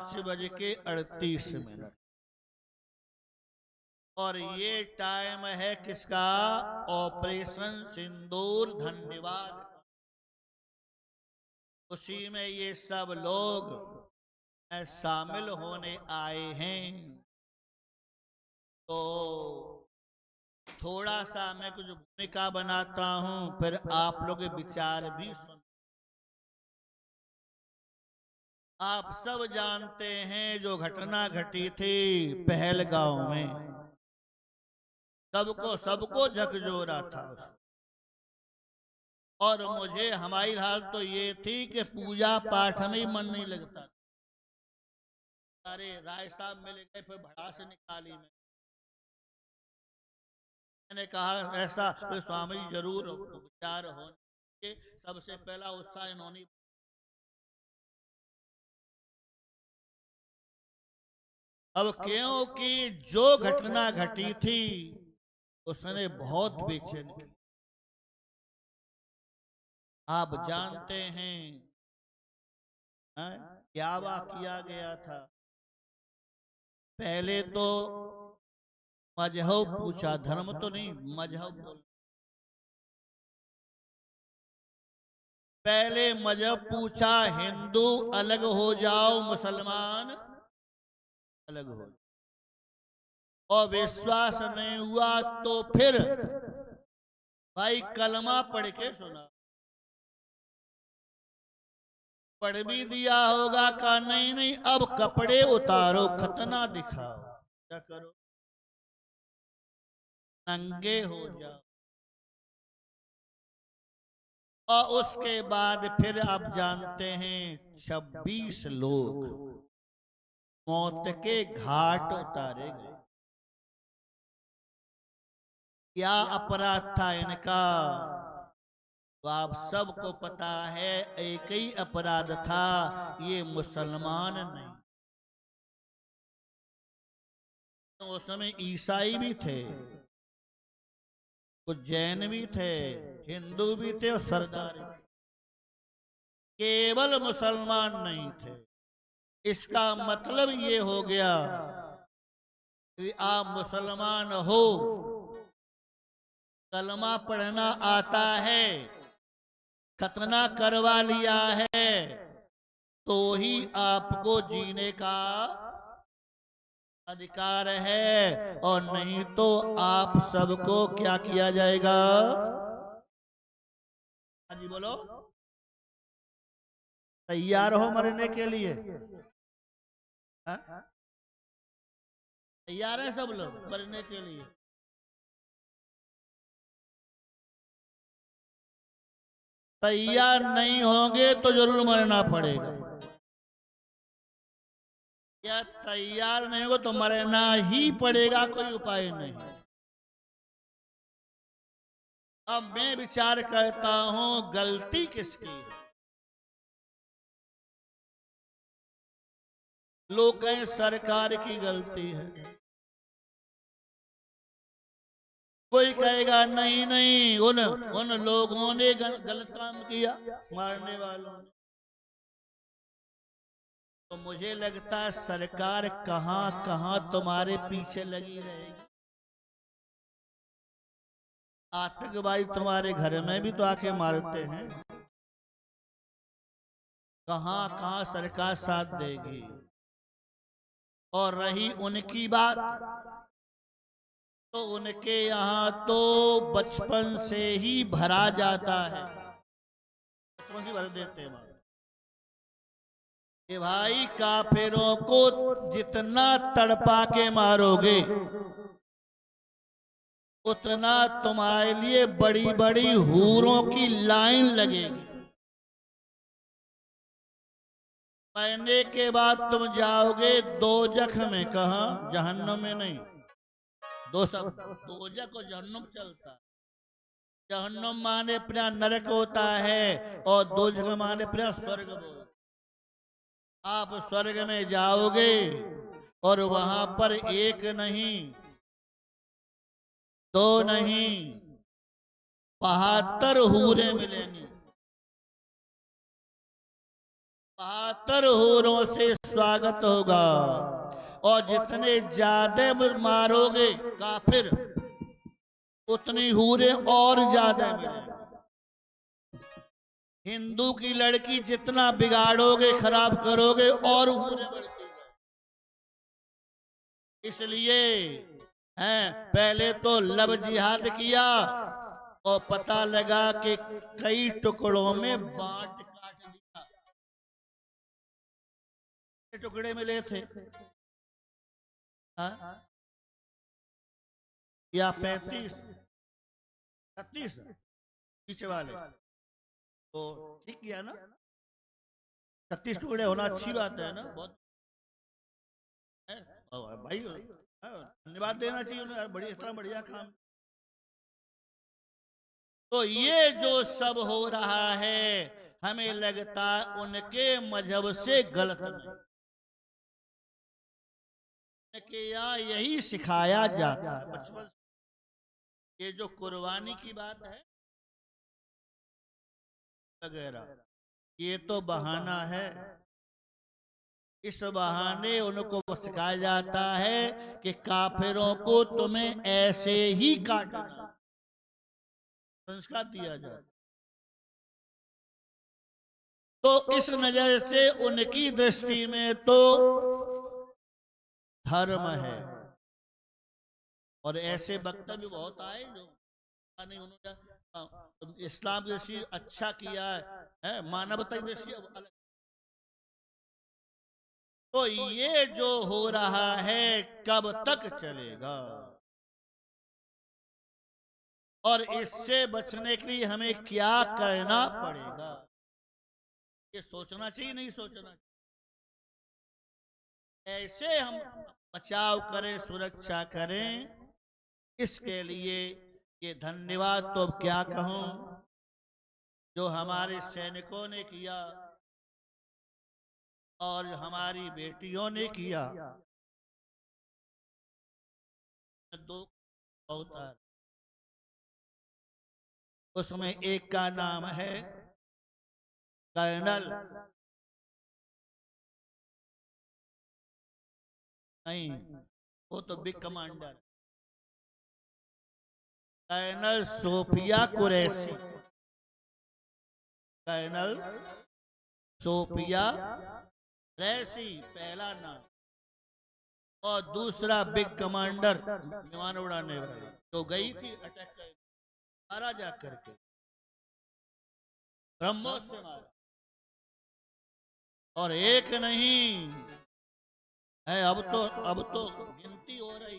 5:38। और ये टाइम है किसका? ऑपरेशन सिंदूर। धन्यवाद। उसी में ये सब लोग शामिल होने आए हैं। तो थोड़ा सा मैं कुछ भूमिका बनाता हूं, फिर आप लोग विचार भी सुन। आप सब जानते हैं जो घटना घटी थी पहलगांव में, सबको सबको झकझोरा था उस। और मुझे हमारी हालत तो ये थी कि पूजा पाठ में ही मन नहीं लगता। अरे राय साहब मिल गए, फिर भड़ास निकाली। मैंने कहा ऐसा तो स्वामी जी जरूर विचार होने, सबसे पहला उत्साह इन्होंने। अब क्योंकि जो घटना घटी थी उसने बहुत बेचैन की। आप जानते हैं क्या किया गया था? पहले तो मजहब पूछा, धर्म तो नहीं, मजहब बोल। पहले मजहब पूछा, हिंदू अलग हो जाओ, मुसलमान अलग हो। और विश्वास नहीं हुआ तो फिर भाई कलमा पढ़ के सुना। पढ़ भी दिया होगा का नहीं नहीं, अब कपड़े उतारो, खतना दिखाओ, क्या करो? नंगे हो जाओ। और उसके बाद फिर आप जानते हैं 26 लोग मौत के घाट उतारे गए। क्या अपराध था इनका? तो आप सबको पता है, एक ही अपराध था, ये मुसलमान नहीं। तो उस समय ईसाई भी थे, कुछ जैन भी थे, हिंदू भी थे और सरदार भी। केवल मुसलमान नहीं थे। इसका मतलब ये हो गया कि आप मुसलमान हो, कलमा पढ़ना आता है, खतना करवा लिया है, तो ही आपको जीने का अधिकार है। और नहीं तो आप सबको क्या किया जाएगा? हाँ जी बोलो। तैयार हो मरने के लिए? तैयार है सब लोग मरने के लिए? तैयार नहीं होंगे तो जरूर मरना पड़ेगा। या तैयार नहीं हो तो मरना ही पड़ेगा, कोई उपाय नहीं। अब मैं विचार करता हूं गलती किसकी है? लोग कहें सरकार की गलती है, कोई कहेगा नहीं नहीं उन लोगों ने गलत काम किया, मारने वालों ने। तो मुझे लगता है सरकार कहां कहां तुम्हारे पीछे लगी रहेगी। आतंकवादी तुम्हारे घर में भी तो आके मारते हैं, कहां कहां सरकार साथ देगी। और रही उनकी बात, तो उनके यहाँ तो बचपन से ही भरा जाता है, बचपन से भर देते हैं कि भाई काफिरों को जितना तड़पा के मारोगे उतना तुम्हारे लिए बड़ी बड़ी हूरों की लाइन लगेगी। मरने के बाद तुम जाओगे दोजख में, कहा जहन्नम में नहीं। दो सब, दोजख और जहन्नम चलता है। जहन्नम माने अपना नरक होता है और दोजख माने अपना स्वर्ग बोलता। आप स्वर्ग में जाओगे और वहां पर एक नहीं, दो नहीं, 72 हूरें मिलेंगी। आतर हूरों से स्वागत होगा, और जितने ज्यादा मारोगे काफिर, उतनी हूरें और ज्यादा मिलेंगी। हिंदू की लड़की जितना बिगाड़ोगे, खराब करोगे, और हूरें बढ़ती जाएंगी। इसलिए पहले तो लव जिहाद किया, और पता लगा कि कई टुकड़ों में बांट काट दिया। टुकड़े मिले थे, या 35 36 पीछे वाले, तो ठीक किया ना। 36 टुकड़े होना अच्छी बात है ना, बहुत है भाई, धन्यवाद देना चाहिए उन्हें, बड़ी इतना बढ़िया काम। तो ये जो सब हो रहा है, हमें लगता उनके मजहब से गलत नहीं, कि यहाँ यही सिखाया जाता है बचपन। ये जो कुर्बानी की बात है वगैरह, ये तो बहाना है। इस बहाने उनको सिखाया जाता है कि काफिरों को तुम्हें ऐसे ही काटना, संस्कार दिया जाता। तो इस नजर से उनकी दृष्टि में तो धर्म है। और ऐसे वक्तव्य बहुत आए जो नहीं, उन्होंने इस्लाम की दृष्टि अच्छा किया है, मानवता की दृष्टि अलग। तो ये जो हो रहा है कब तक चलेगा, और इससे बचने के लिए हमें क्या करना पड़ेगा, ये सोचना चाहिए, नहीं सोचना चाहिए। ऐसे हम बचाव करें, सुरक्षा करें, इसके लिए ये धन्यवाद तो अब क्या कहूं, जो हमारे सैनिकों ने किया और हमारी बेटियों ने किया। दो अवतार, उसमें एक का नाम है कर्नल, नहीं वो तो big commander, colonel Sofiya Qureshi, colonel Sofiya Qureshi पहला नाम, और दूसरा बिग कमांडर विमान उड़ाने वाली, तो गई थी अटैक कर मारा जा करके, ब्रह्मोस से मारा। और एक नहीं है, अब तो गिनती हो रही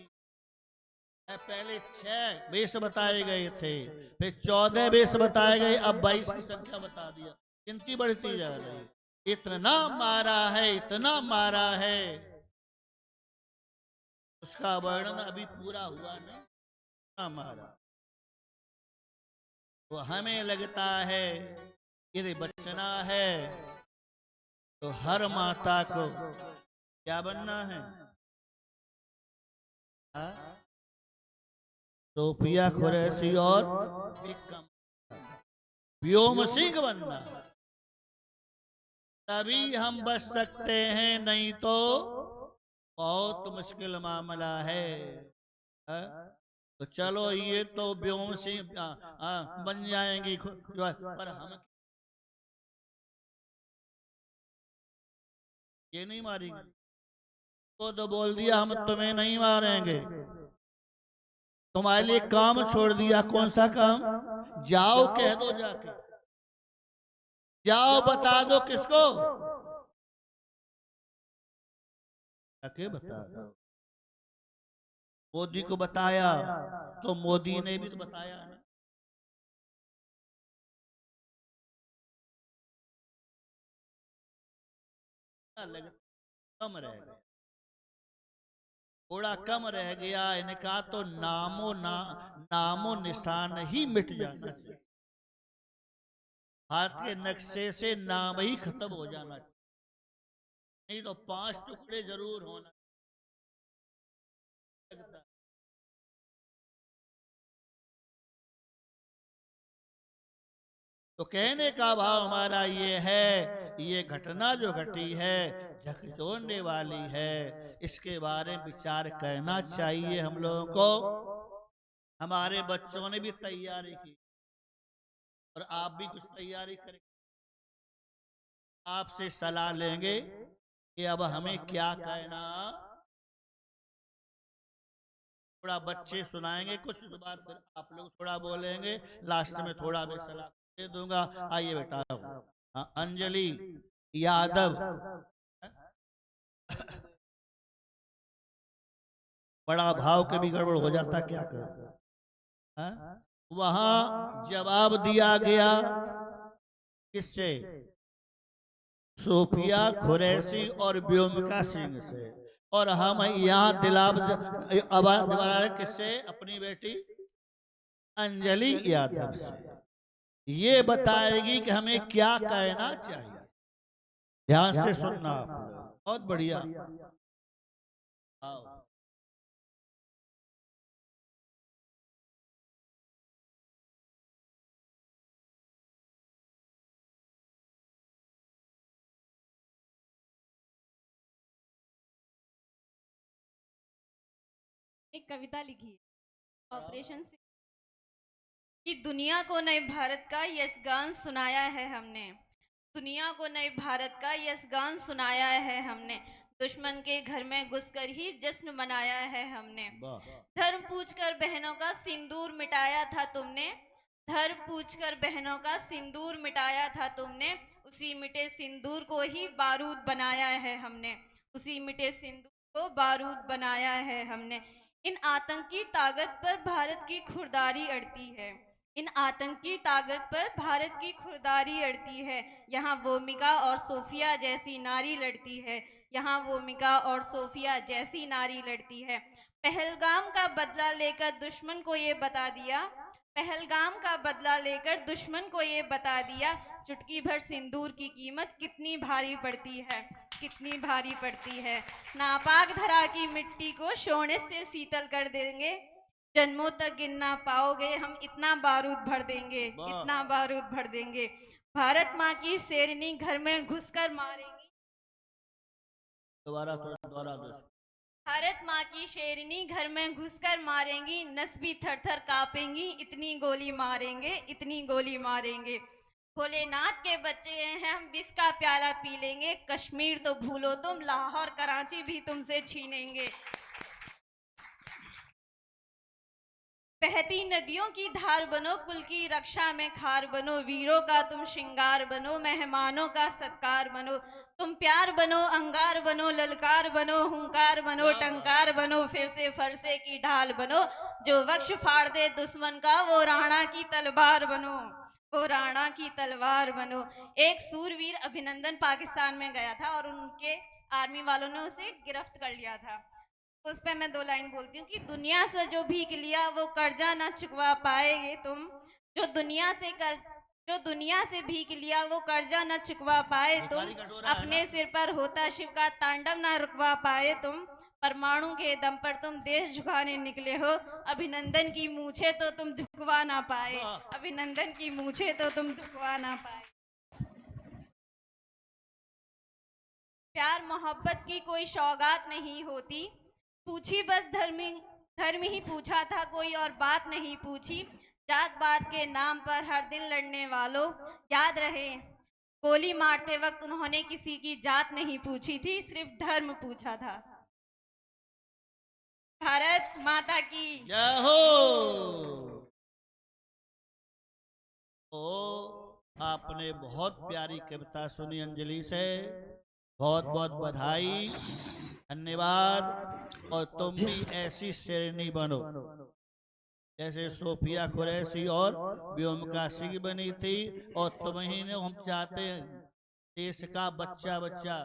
है। पहले 6 बेस बताए गए थे, फिर 14 बेस बताए गए, अब 22 की संख्या बता दिया, गिनती बढ़ती जा रही है। इतना मारा है, इतना मारा है, उसका वर्णन अभी पूरा हुआ नहीं। हमारा तो हमें लगता है यदि बचना है तो हर माता को क्या बनना है, सोफिया कुरैशी और व्योम सिंह बनना, तभी हम बच सकते हैं, नहीं तो बहुत मुश्किल मामला है। तो चलो ये तो व्योम सिंह बन जाएंगी, पर हम ये नहीं मारेंगे। तो बोल दिया हम तुम्हें नहीं मारेंगे, तुम्हारे लिए काम छोड़ दिया, कौन सा काम, जाओ कह दो, जाके जाओ बता दो किसको, जाके बता दो। मोदी को बताया तो मोदी ने भी तो बताया ना, कम रह गया, थोड़ा कम रह गया, इनका तो नामो निशान ही मिट जाना चाहिए, हाथ के नक्शे से नाम ही खत्म हो जाना चाहिए, नहीं तो 5 टुकड़े जरूर होना लगता। तो कहने का भाव हमारा ये है, ये घटना जो घटी है झकझोरने वाली है, इसके बारे में विचार करना चाहिए हम लोगों को। हमारे बच्चों ने भी तैयारी की और आप भी कुछ तैयारी करें। आपसे सलाह लेंगे कि अब हमें क्या कहना। थोड़ा बच्चे सुनाएंगे कुछ बात, फिर आप लोग थोड़ा बोलेंगे, लास्ट में थोड़ा मैं सलाह दे दूंगा। आइए बेटा। हाँ, अंजलि यादव। बड़ा भाव के भी गड़बड़ हो जाता, क्या कर। वहां जवाब दिया गया किससे? सोफिया कुरैशी और व्योमिका सिंह से। और हम यहाँ दिलाब आवाज दिला रहे किससे? अपनी बेटी अंजलि यादव से। ये बताएगी कि हमें क्या कहना चाहिए। ध्यान से सुनना आप लोग, बहुत बढ़िया। आओ। एक कविता लिखी है ऑपरेशन से कि दुनिया को नए भारत का यशगान सुनाया है हमने। दुनिया को नए भारत का यशगान सुनाया है हमने। दुश्मन के घर में घुसकर ही जश्न मनाया है हमने। धर्म पूछकर बहनों का सिंदूर मिटाया था तुमने। धर्म पूछकर बहनों का सिंदूर मिटाया था तुमने। उसी मिटे सिंदूर को ही बारूद बनाया है हमने। उसी मिटे सिंदूर को बारूद बनाया है हमने। इन आतंकी ताकत पर भारत की खुरदारी अड़ती है। इन आतंकी ताकत पर भारत की खुरदारी अड़ती है। यहाँ वोमिका और सोफिया जैसी नारी लड़ती है। यहाँ वोमिका और सोफिया जैसी नारी लड़ती है। पहलगाम का बदला लेकर दुश्मन को ये बता दिया। पहलगाम का बदला लेकर दुश्मन को ये बता दिया। चुटकी भर सिंदूर की कीमत कितनी भारी पड़ती है। कितनी भारी पड़ती है। नापाक धरा की मिट्टी को सोने से शीतल कर देंगे। जन्मों तक गिन ना पाओगे हम इतना बारूद भर देंगे। इतना बारूद भर देंगे। भारत माँ की शेरनी घर में घुसकर मारेंगी। दोबारा दोबारा दो। भारत माँ की शेरनी घर में घुसकर मारेंगी। नस भी थर थर कांपेंगी। इतनी गोली मारेंगे। इतनी गोली मारेंगे। भोलेनाथ के बच्चे हैं हम विष का प्याला पी लेंगे। कश्मीर तो भूलो तुम, लाहौर कराची भी तुमसे छीनेंगे। बहती नदियों की धार बनो, कुल की रक्षा में खार बनो। वीरों का तुम श्रृंगार बनो, मेहमानों का सत्कार बनो। तुम प्यार बनो, अंगार बनो, ललकार बनो, हुंकार बनो, टंकार बनो, फिर से फरसे की ढाल बनो। जो वक्ष फाड़ दे दुश्मन का वो राणा की तलवार बनो। वो राणा की तलवार बनो। एक सूरवीर अभिनंदन पाकिस्तान में गया था और उनके आर्मी वालों ने उसे गिरफ्त कर लिया था। उस पे मैं दो लाइन बोलती हूँ कि दुनिया से जो भीख लिया वो कर्जा ना चुकवा पाएगे तुम। जो दुनिया से कर जो दुनिया से भीख लिया वो कर्जा न चुकवा पाए तुम। अपने सिर पर होता शिव का तांडव ना रुकवा पाए तुम। परमाणु के दम पर तुम देश झुकाने निकले हो। अभिनंदन की मूछे तो तुम झुकवा ना पाए। अभिनंदन की मूछे तो तुम झुकवा ना पाए। प्यार मोहब्बत की कोई सौगात नहीं होती। पूछी बस धर्म ही पूछा था, कोई और बात नहीं पूछी। जात पात के नाम पर हर दिन लड़ने वालों, याद रहे गोली मारते वक्त उन्होंने किसी की जात नहीं पूछी थी, सिर्फ धर्म पूछा था। भारत माता की जय हो। ओ, आपने बहुत प्यारी कविता सुनी अंजलि से, बहुत बहुत बधाई, धन्यवाद। और तुम भी ऐसी शेरनी बनो जैसे सोफिया कुरैशी और व्योमिका सिंह बनी थी। और तुम ही ने, हम चाहते हैं देश का बच्चा बच्चा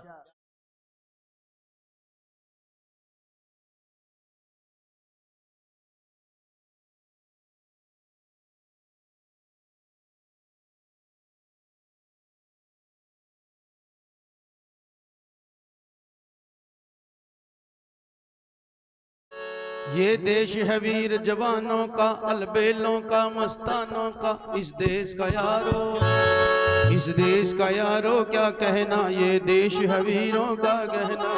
ये देश है वीर जवानों का, अलबेलों का, मस्तानों का, इस देश का यारो, इस देश का यारो क्या कहना, ये देश है वीरों का गहना।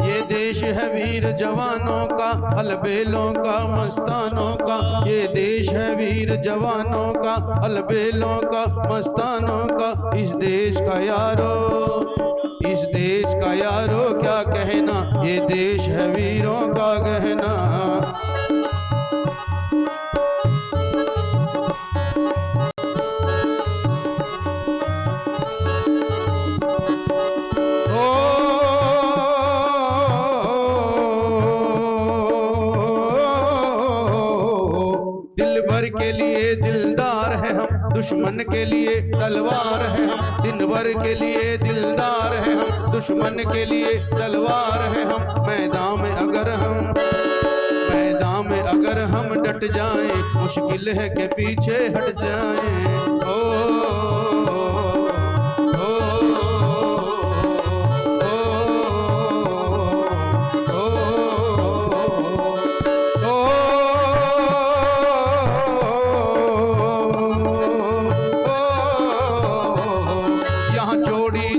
ये देश है वीर जवानों का, अलबेलों का, मस्तानों का, ये देश है वीर जवानों का, अलबेलों का, मस्तानों का, इस देश का यारो, इस देश का यारो क्या कहना, ये देश है वीरों का गहना। के लिए दिलदार है हम, दुश्मन के लिए तलवार है हम, दिन भर के लिए दिलदार है हम, दुश्मन के लिए तलवार है हम। मैदान में अगर हम डट जाएं, मुश्किल है कि पीछे हट जाएं।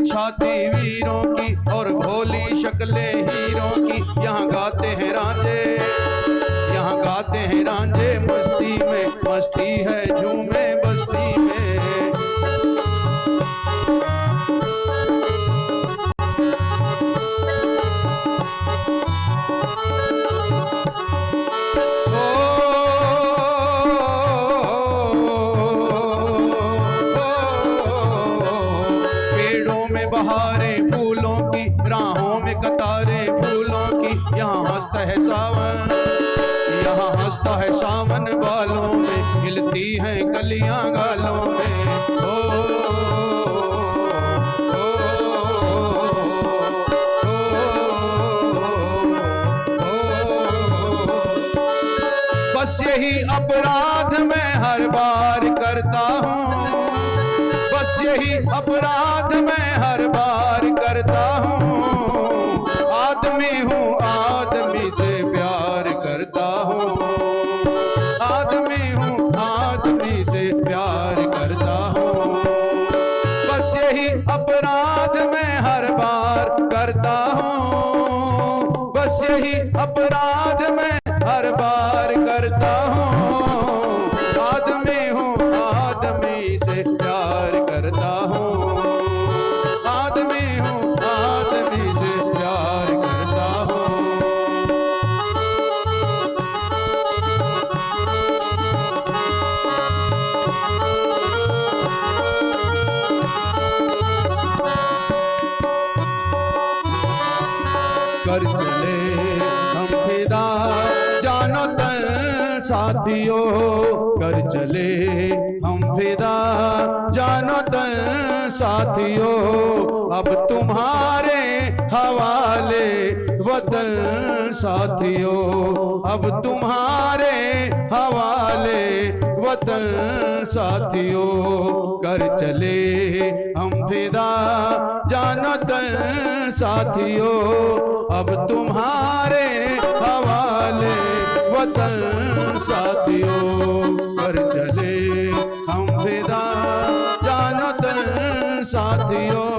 छाती वीरों की और भोली शक्लें हीरों की, यहाँ गाते हैं रांझे, यहाँ गाते हैं रांझे मस्ती में, मस्ती है झूमे बस्ती में। बहारें फूलों की, राहों में कतारें फूलों की, यहाँ हंसता है सावन, यहाँ हंसता है सावन बालों में, हिलती हैं कलियां गालों में। बस यही अपराध मैं हर बार करता हूँ, बस यही अपराध मैं हर बार करता हूँ। आदमी हूँ, आदमी से प्यार करता हूँ, आदमी हूँ, आदमी से प्यार करता हूँ। बस यही अपराध मैं हर बार करता हूँ, बस यही अपराध मैं हर बार करता हूँ। आदमी हूँ, आदमी से प्यार करता हूँ, आदमी हूँ, आदमी से प्यार करता हूँ। कर चले हम फिदा जानो तन साथियों, कर चले हम फिदा जानो तन साथियों, अब तुम्हारे हवाले वतन साथियों, अब तुम्हारे हवाले वतन साथियों। कर चले हम फिदा जानो तन साथियों, अब तुम्हारे हवाले वतन साथियों। कर चले हम फिदा जानो तन साथियों।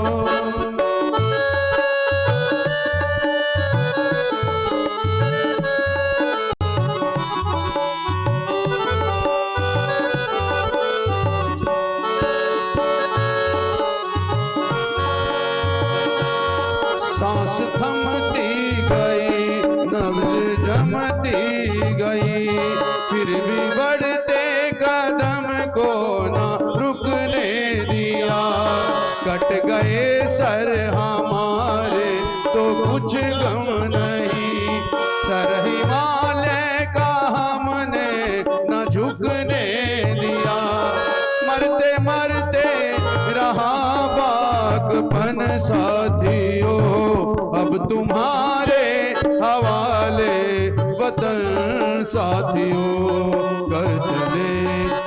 सांस थमती गई, नब्ज जमती गई, फिर भी बढ़ते कदम को ना रुकने दिया। कट गए सर हमारे तो कुछ गम नहीं, सर हिमालय का हमने न झुकने दिया। मरते मरते रहा बाकपन साथियों, अब तुम्हारे हवाले वतन साथियों। कर चले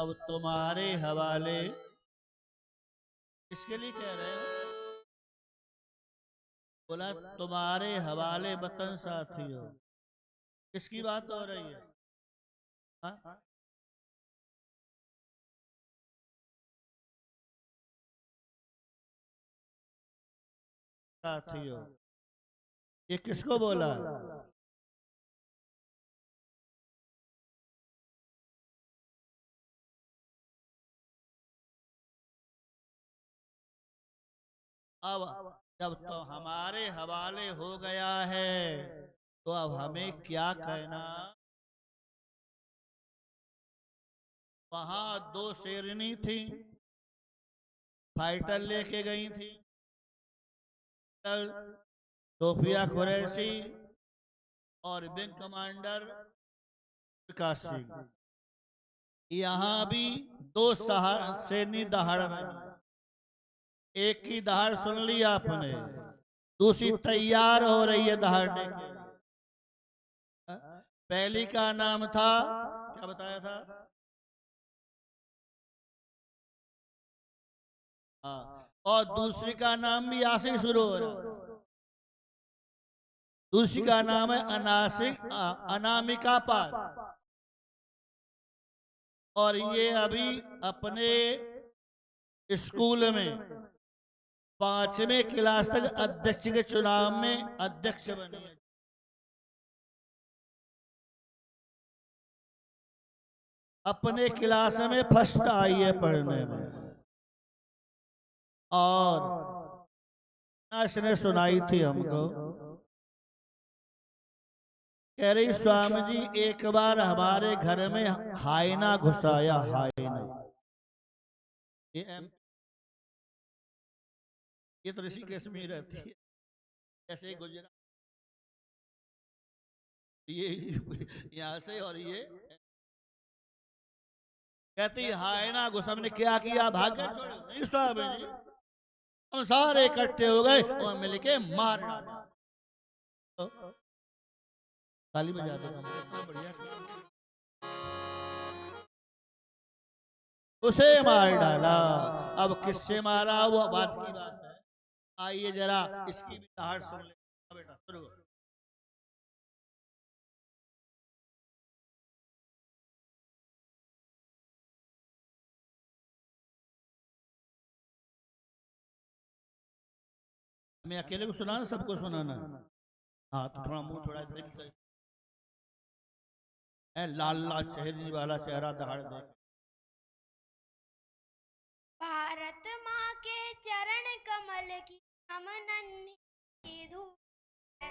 अब तुम्हारे हवाले, इसके लिए कह रहे हो? बोला तुम्हारे हवाले वतन साथियों। किसकी बात हो रही है? हाँ? साथियों, ये किसको बोला? अब जब तो हमारे हवाले हो गया है तो अब हमें क्या कहना? वहां दो शेरनी थी, फाइटर लेके गई थी, सोफिया कुरैशी और विंग कमांडर विकास सिंह। यहाँ भी दो सैनी दहाड़ रही। एक की दहाड़ सुन ली आपने, दूसरी तैयार हो रही है दहाड़ने के। पहली का नाम था, क्या बताया था? हाँ, और दूसरी का नाम भी यहाँ से शुरू हो रहा। दूसरी का नाम है अनामिका पाल। और ये अभी अपने स्कूल में 5वीं क्लास तक अध्यक्ष के चुनाव में अध्यक्ष बनी है। अपने क्लास में फर्स्ट आई है पढ़ने में। और ने सुनाई थी हमको, कह रही स्वामी जी एक बार हमारे घर में हाइना घुसाया। हाइना ये तो ऋषिकेश में रहती है, ऐसे गुजरात, ये यहाँ से। और ये कहती हाइना घुसा। हमने क्या किया? भाग्य छोड़ो नहीं स्वामी जी, हम सारे इकट्ठे हो गए और मिलके मार डाला। ताली बजा दो, बढ़िया। उसे मार डाला। अब किससे मारा वो बात की बात है। आइए जरा इसकी भी दहाड़ सुन ले बेटा, शुरू। मैं अकेले को सुनाना, सबको सुनाना? हाँ, तो थोड़ा मुंह थोड़ा लाल लाल चेहरे वाला चेहरा दहाड़ दे। भारत माँ के चरण कमल की हम नन्ही धूप है।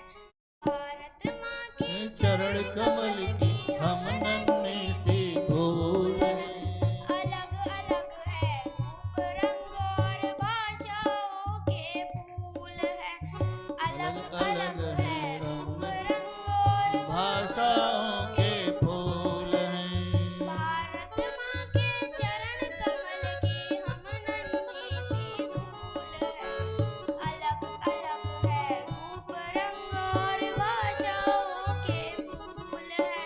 भारत माँ के चरण कमल की हम नन्ही सी धूल है। अलग अलग है रूप रंग और भाषाओं के फूल है। अलग अलग है रूप रंग और भाषाओं के फूल हैं। भारत माँ के चरण कमल की हम नन्ही सी धूल है। अलग अलग है रूप रंग और भाषाओं के फूल है।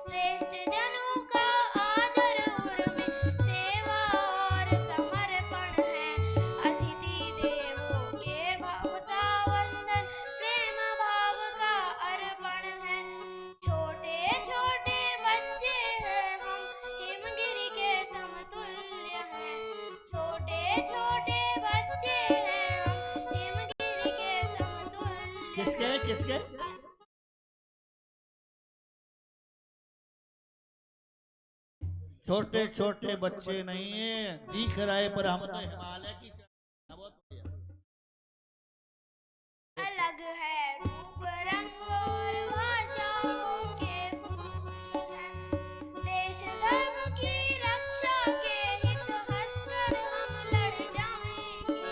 श्रेष्ठ जनों का आदर उर्मे सेवा और समर्पण है। अतिथि देवों के भाव सा वंदन प्रेम भाव का अर्पण है। छोटे छोटे बच्चे हैं हम हिमगिरी के समतुल्य हैं। छोटे छोटे बच्चे हैं हम हिमगिरी के समतुल्य। किसके किसके? छोटे छोटे बच्चे नहीं है, दिख रहे पर हम तो हिमालय की बहुत बढ़िया। अलग है रूप रंग और भाषाओं के फूल हैं। देश धर्म की रक्षा के हित हंसकर हम लड़ जाएंगे।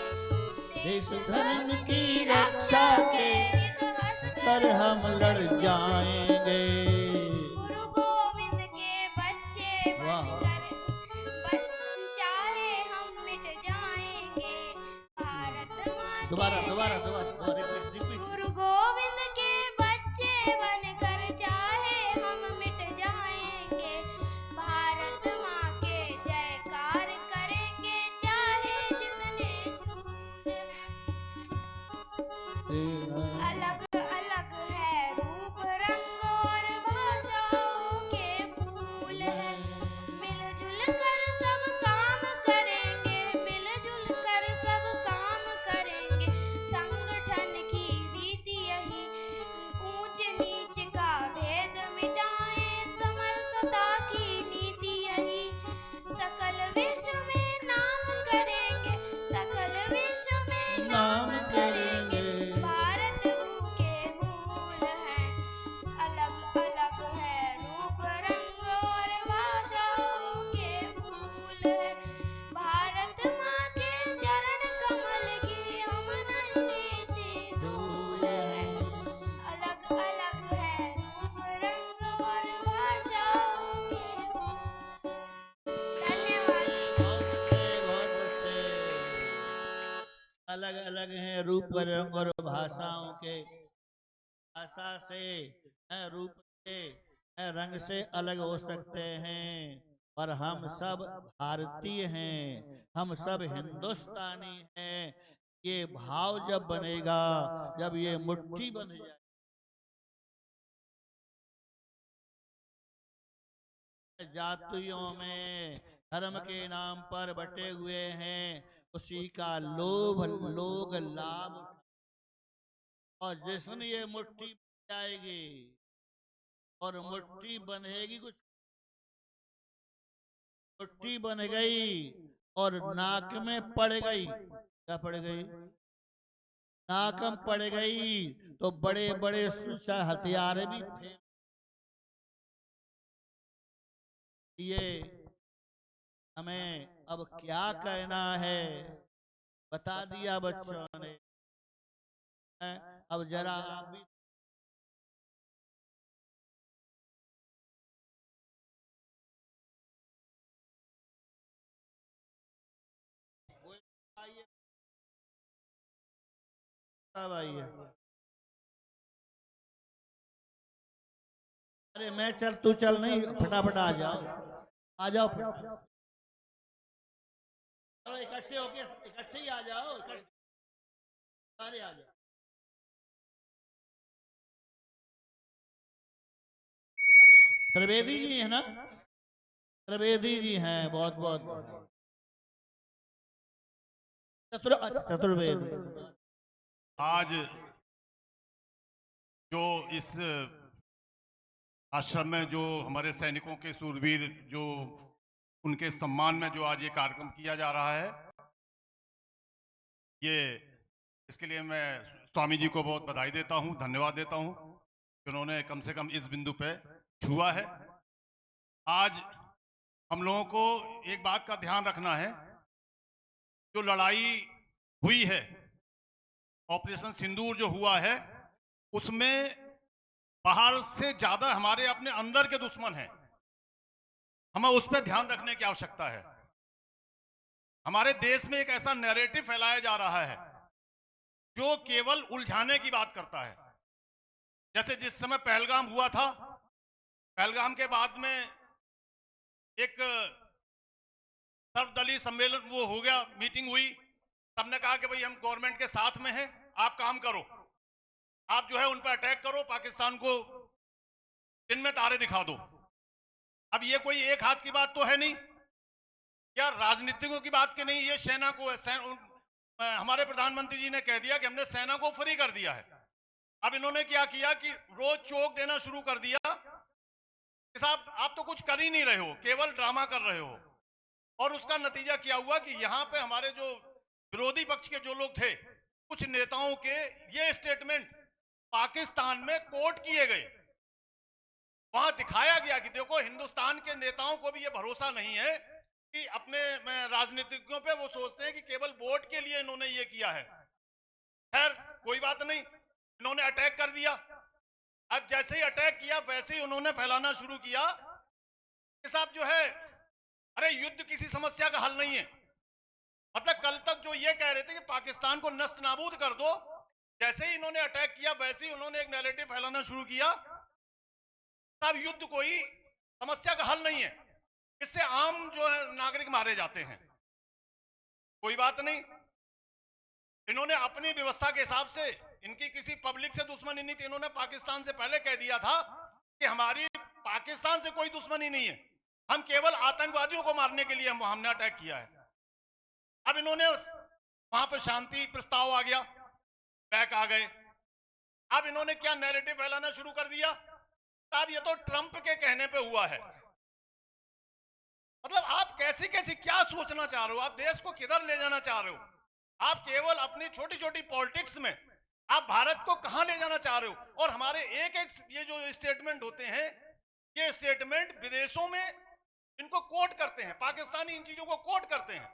देश धर्म की रक्षा के हित हंसकर कर हम लड़ जाएंगे। गुरु गोविंद के बच्चे वाह। बनकर चाहे हम मिट जाएंगे। भारत माँ दोबारा के दोबारा दोबारा रिपीट। गुरु गोविंद के बच्चे बनकर चाहे हम मिट जाएंगे। भारत माँ के अलग हैं रूप रंग और भाषाओं के। भाषा से रूप से रंग से अलग हो सकते हैं, पर हम सब भारतीय हैं, हम सब हिंदुस्तानी हैं। ये भाव जब बनेगा, जब ये मुट्ठी बन जाए, जातियों में धर्म के नाम पर बटे हुए हैं, उसी का लोभ लोग लाभ उठाएं। और जिस दिन ये मुट्ठी बन जाएगी और मुट्ठी बनेगी, कुछ मुट्ठी बन गई और नाक में पड़ गई, क्या पड़ गई? नाक में पड़ गई तो बड़े बड़े हथियार भी थे। ये हमें अब क्या कहना है, बता दिया बच्चों ने। अब जरा आप भी आइए, सब आइए। अरे मैं चल, तू चल नहीं, फटाफट आ जाओ, आ जाओ फटाफट। चलो इकट्ठे होके, इकट्ठे ही आ जाओ, सारे आ जाओ। त्रिवेदी जी है ना? त्रिवेदी जी हैं, बहुत बहुत चतुर्वेदी। आज जो इस आश्रम में जो हमारे सैनिकों के सूरवीर, जो उनके सम्मान में जो आज ये कार्यक्रम किया जा रहा है, ये इसके लिए मैं स्वामी जी को बहुत बधाई देता हूँ, धन्यवाद देता हूँ कि उन्होंने कम से कम इस बिंदु पे छुआ है। आज हम लोगों को एक बात का ध्यान रखना है, जो लड़ाई हुई है, ऑपरेशन सिंदूर जो हुआ है, उसमें बाहर से ज्यादा हमारे अपने अंदर के दुश्मन हैं। हमें उस पर ध्यान रखने की आवश्यकता है। हमारे देश में एक ऐसा नैरेटिव फैलाया जा रहा है जो केवल उलझाने की बात करता है। जैसे जिस समय पहलगाम हुआ था, पहलगाम के बाद में एक सर्वदलीय सम्मेलन वो हो गया, मीटिंग हुई, सबने कहा कि भाई हम गवर्नमेंट के साथ में हैं, आप काम करो, आप जो है उन पर अटैक करो, पाकिस्तान को दिन में तारे दिखा दो। अब ये कोई एक हाथ की बात तो है नहीं, या राजनीतिकों की बात की नहीं, ये सेना को हमारे प्रधानमंत्री जी ने कह दिया कि हमने सेना को फ्री कर दिया है। अब इन्होंने क्या किया कि रोज चोक देना शुरू कर दिया कि साहब आप तो कुछ कर ही नहीं रहे हो, केवल ड्रामा कर रहे हो। और उसका नतीजा क्या हुआ कि यहाँ पे हमारे जो विरोधी पक्ष के जो लोग थे, कुछ नेताओं के ये स्टेटमेंट पाकिस्तान में कोट किए गए। वहां दिखाया गया कि देखो, हिंदुस्तान के नेताओं को भी ये भरोसा नहीं है कि अपने राजनीतिज्ञों पे, वो सोचते हैं कि केवल वोट के लिए इन्होंने ये किया है। खैर कोई बात नहीं, इन्होंने अटैक कर दिया। अब जैसे ही अटैक किया वैसे ही उन्होंने फैलाना शुरू किया कि साहब जो है, अरे युद्ध किसी समस्या का हल नहीं है। मतलब कल तक जो ये कह रहे थे कि पाकिस्तान को नस्त नाबूद कर दो, जैसे ही इन्होंने अटैक किया वैसे ही उन्होंने एक नैरेटिव फैलाना शुरू किया। तब युद्ध कोई समस्या का हल नहीं है, इससे आम जो है नागरिक मारे जाते हैं। कोई बात नहीं, इन्होंने अपनी व्यवस्था के हिसाब से, इनकी किसी पब्लिक से दुश्मनी नहीं थी। इन्होंने पाकिस्तान से पहले कह दिया था कि हमारी पाकिस्तान से कोई दुश्मनी नहीं है, हम केवल आतंकवादियों को मारने के लिए हमने अटैक किया है। अब इन्होंने वहां पर शांति प्रस्ताव आ गया, बैक आ गए। अब इन्होंने क्या नैरेटिव फैलाना शुरू कर दिया, तब ये तो ट्रंप के कहने पे हुआ है। मतलब आप कैसी कैसी क्या सोचना चाह रहे हो, आप देश को किधर ले जाना चाह रहे हो? आप केवल अपनी छोटी छोटी पॉलिटिक्स में आप भारत को कहां ले जाना चाह रहे हो? और हमारे एक एक ये जो स्टेटमेंट होते हैं, ये स्टेटमेंट विदेशों में इनको कोट करते हैं, पाकिस्तानी इन चीजों को कोट करते हैं।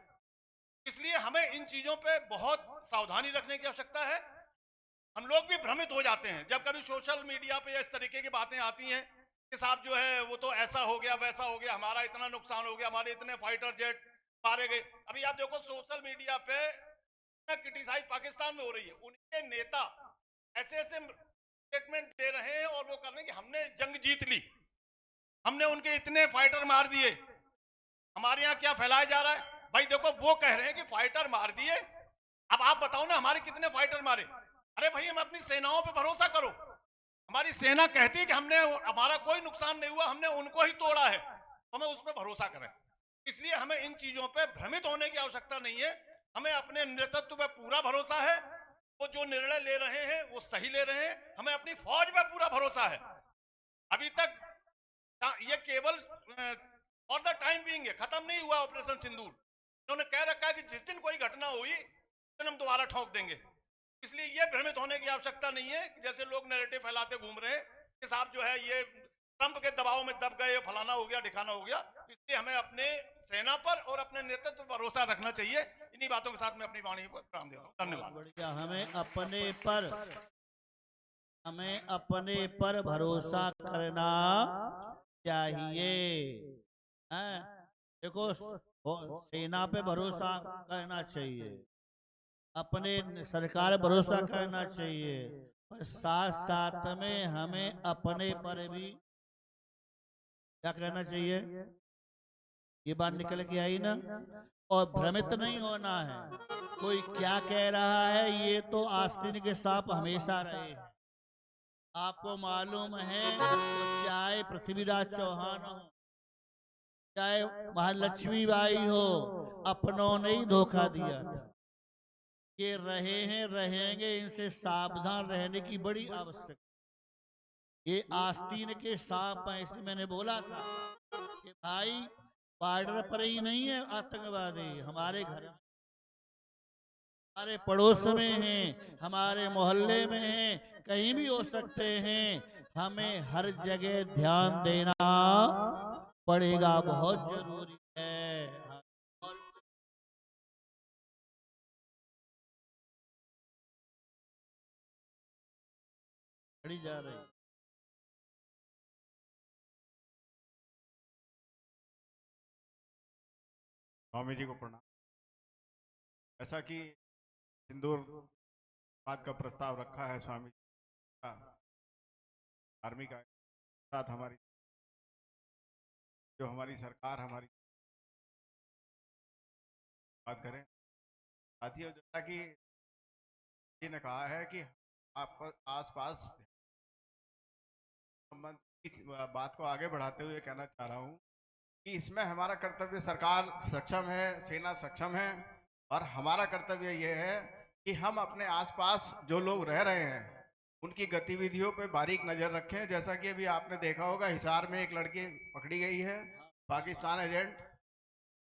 इसलिए हमें इन चीजों पे बहुत सावधानी रखने की आवश्यकता है। हम लोग भी भ्रमित हो जाते हैं जब कभी सोशल मीडिया पे इस तरीके की बातें आती हैं कि साहब जो है वो तो ऐसा हो गया, वैसा हो गया, हमारा इतना नुकसान हो गया, हमारे इतने फाइटर जेट मारे गए। अभी आप देखो सोशल मीडिया पे क्रिटिसाइज पाकिस्तान में हो रही है, उनके नेता ऐसे ऐसे स्टेटमेंट दे रहे हैं और वो कर रहे हैं कि हमने जंग जीत ली, हमने उनके इतने फाइटर मार दिए। हमारे यहाँ क्या फैलाया जा रहा है भाई? देखो, वो कह रहे हैं कि फाइटर मार दिए, अब आप बताओ ना हमारे कितने फाइटर मारे। अरे भाई, हम अपनी सेनाओं पे भरोसा करो। हमारी सेना कहती है कि हमने, हमारा कोई नुकसान नहीं हुआ, हमने उनको ही तोड़ा है, तो हमें उस पर भरोसा करें। इसलिए हमें इन चीजों पे भ्रमित होने की आवश्यकता नहीं है। हमें अपने नेतृत्व पे पूरा भरोसा है, वो जो निर्णय ले रहे हैं वो सही ले रहे हैं। हमें अपनी फौज पे पूरा भरोसा है। अभी तक ये केवल फॉर द टाइम बीइंग है, खत्म नहीं हुआ ऑपरेशन सिंदूर। इन्होंने कह रखा है कि जिस दिन कोई घटना हुई उस दिन हम दोबारा ठोक देंगे। इसलिए ये भ्रमित होने की आवश्यकता नहीं है कि जैसे लोग नैरेटिव फैलाते घूम रहे हैं कि साहब जो है ये ट्रंप के दबाव में दब गए, फलाना हो गया, ठिकाना हो गया। इसलिए हमें अपने सेना पर और अपने नेतृत्व पर भरोसा रखना चाहिए। इन्हीं बातों के साथ मैं अपनी वाणी पर विराम देता हूँ। धन्यवाद। बढ़िया। हमें अपने पर भरोसा करना चाहिए। हैं? देखो, सेना पे भरोसा करना चाहिए, अपने सरकार पर भरोसा करना चाहिए, पर साथ साथ में हमें अपने पर भी क्या करना चाहिए? ये बात निकल के आई ना। और भ्रमित नहीं होना है। कोई क्या कह रहा है, ये तो आस्तीन के सांप हमेशा रहे हैं। आपको मालूम है, तो चाहे पृथ्वीराज चौहान हो, चाहे महालक्ष्मी बाई हो, अपनों ने ही धोखा दिया था। ये रहे हैं, रहेंगे, इनसे सावधान रहने की बड़ी आवश्यकता। ये आस्तीन के सांप हैं। इसलिए मैंने बोला था कि भाई, बॉर्डर पर ही नहीं है आतंकवादी, हमारे घर में, हमारे पड़ोस में हैं, हमारे मोहल्ले में हैं, कहीं भी हो सकते हैं। हमें हर जगह ध्यान देना पड़ेगा, बहुत जरूरी है। जा रही स्वामी जी को प्रणाम। ऐसा कि सिंदूर बात का प्रस्ताव रखा है स्वामी जी का, आर्मी का साथ हमारी जो हमारी सरकार हमारी बात करें। साथियों, जैसा कि जी ने कहा है कि आप आसपास संबंधित बात को आगे बढ़ाते हुए कहना चाह रहा हूँ कि इसमें हमारा कर्तव्य, सरकार सक्षम है, सेना सक्षम है, और हमारा कर्तव्य यह है कि हम अपने आसपास जो लोग रह रहे हैं उनकी गतिविधियों पे बारीक नजर रखें। जैसा कि अभी आपने देखा होगा, हिसार में एक लड़की पकड़ी गई है, पाकिस्तान एजेंट।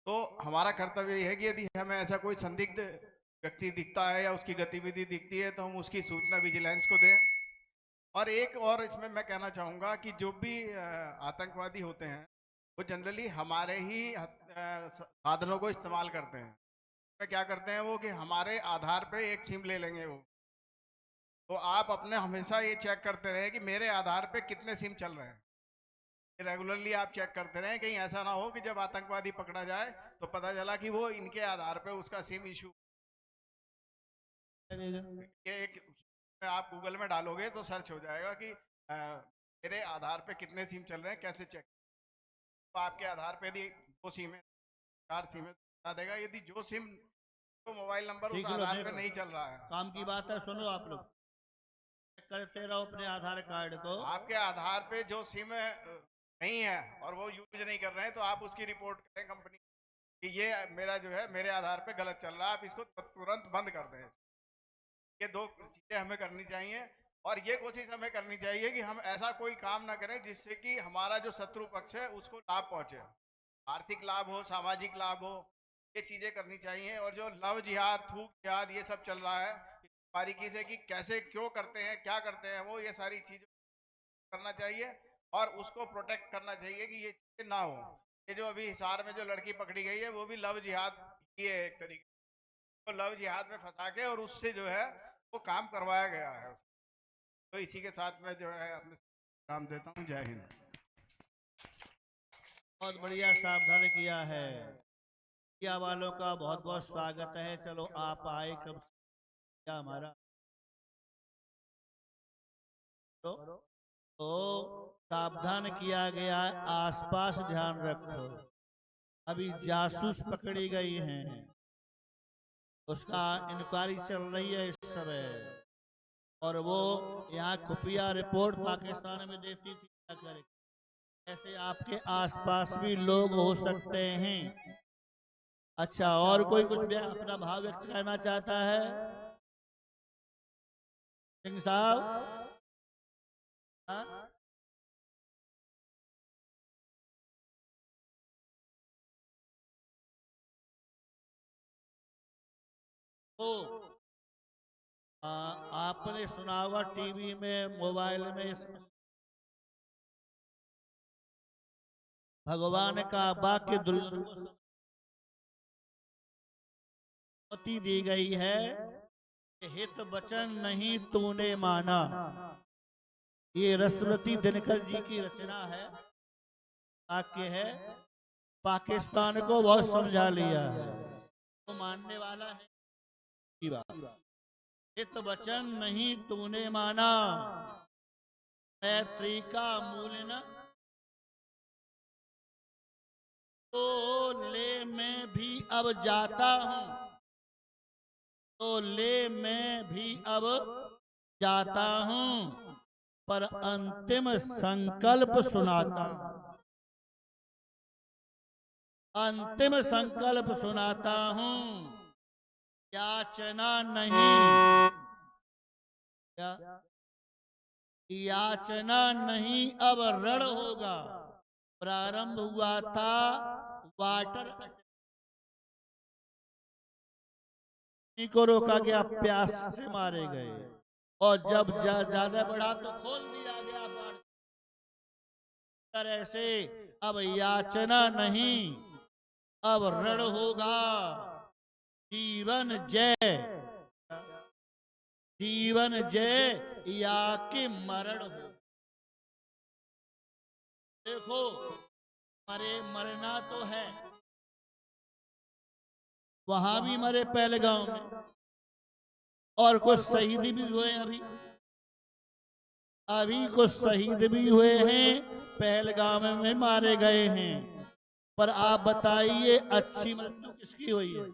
तो हमारा कर्तव्य यह है कि यदि हमें ऐसा कोई संदिग्ध व्यक्ति दिखता है या उसकी गतिविधि दिखती है तो हम उसकी सूचना विजिलेंस को दें। और एक और इसमें मैं कहना चाहूँगा कि जो भी आतंकवादी होते हैं वो जनरली हमारे ही साधनों को इस्तेमाल करते हैं। तो क्या करते हैं वो कि हमारे आधार पे एक सिम ले लेंगे वो। तो आप अपने हमेशा ये चेक करते रहे कि मेरे आधार पे कितने सिम चल रहे हैं। रेगुलरली आप चेक करते रहे, कहीं ऐसा ना हो कि जब आतंकवादी पकड़ा जाए तो पता चला कि वो इनके आधार पे उसका सिम इशू। एक आप गूगल में डालोगे तो सर्च हो जाएगा कि मेरे आधार पे कितने सिम चल रहे हैं, कैसे चेक। तो आपके आधार पे यदि 2 सिम है, 4 सिम है, बता देगा। यदि जो सिम तो मोबाइल नंबर उस आधार पे नहीं चल रहा है, काम की बात है। सुनो, आप लोग करते रहो अपने आधार कार्ड को। आपके आधार पे जो सिम नहीं है और वो यूज नहीं कर रहे हैं, तो आप उसकी रिपोर्ट करें कंपनी कि ये मेरा जो है मेरे आधार पे गलत चल रहा है, आप इसको तुरंत बंद कर दें। ये 2 चीजें हमें करनी चाहिए। और ये कोशिश हमें करनी चाहिए कि हम ऐसा कोई काम ना करें जिससे कि हमारा जो शत्रु पक्ष है उसको लाभ पहुंचे, आर्थिक लाभ हो, सामाजिक लाभ हो। ये चीजें करनी चाहिए। और जो लव जिहाद, थूक जिहाद, ये सब चल रहा है बारीकी से कि कैसे, क्यों करते हैं, क्या करते हैं वो, ये सारी चीजें करना चाहिए और उसको प्रोटेक्ट करना चाहिए कि ये चीजें ना हो। ये जो अभी हिसार में जो लड़की पकड़ी गई है वो भी लव जिहाद ही है एक तरीके, तो लव जिहाद में फंसा के और उससे जो है वो काम करवाया गया है। तो इसी के साथ में जो है अपने काम देता हूँ। जय हिंद। बहुत बढ़िया सावधान किया है। मीडिया वालों का बहुत बहुत स्वागत है। चलो आप आए कब क्या हमारा तो सावधान किया गया है, आसपास ध्यान रखो। अभी जासूस पकड़ी गई हैं, उसका इंक्वायरी चल रही है इस समय, और वो यहाँ खुफिया रिपोर्ट पाकिस्तान में देती थी। क्या करे, ऐसे आपके आसपास भी लोग हो सकते हैं। अच्छा, और कोई कुछ अपना भाव व्यक्त करना चाहता है? सिंह साहब, हाँ? ओ, आपने सुना होगा टीवी में, मोबाइल में, भगवान का वाक्य दुर्योधन को अनुमति दी गई है कि हित वचन नहीं तूने माना। ये रसवती दिनकर जी की रचना है, वाक्य है। पाकिस्तान को बहुत समझा लिया है, तो मानने वाला है की बात। हित वचन नहीं तूने माना, मैत्री का मूल न तो ले मैं भी अब जाता हूँ, तो ले मैं भी अब जाता हूँ, पर अंतिम संकल्प सुनाता हूँ। अंतिम संकल्प सुनाता हूँ, याचना नहीं, याचना नहीं अब रण होगा। प्रारंभ हुआ था वाटर को रोका गया, प्यास से मारे गए, और जब ज्यादा बढ़ा तो खोल दिया गया। तरह से अब याचना नहीं, अब रण होगा। जीवन जय, जीवन जय या कि मरण हो। देखो, मरना तो है, वहां भी मरे पहलगांव में, और कुछ शहीद भी हुए। अभी कुछ शहीद भी हुए हैं, पहलगाम में मारे गए हैं। पर आप बताइए, अच्छी मृत्यु किसकी हुई है?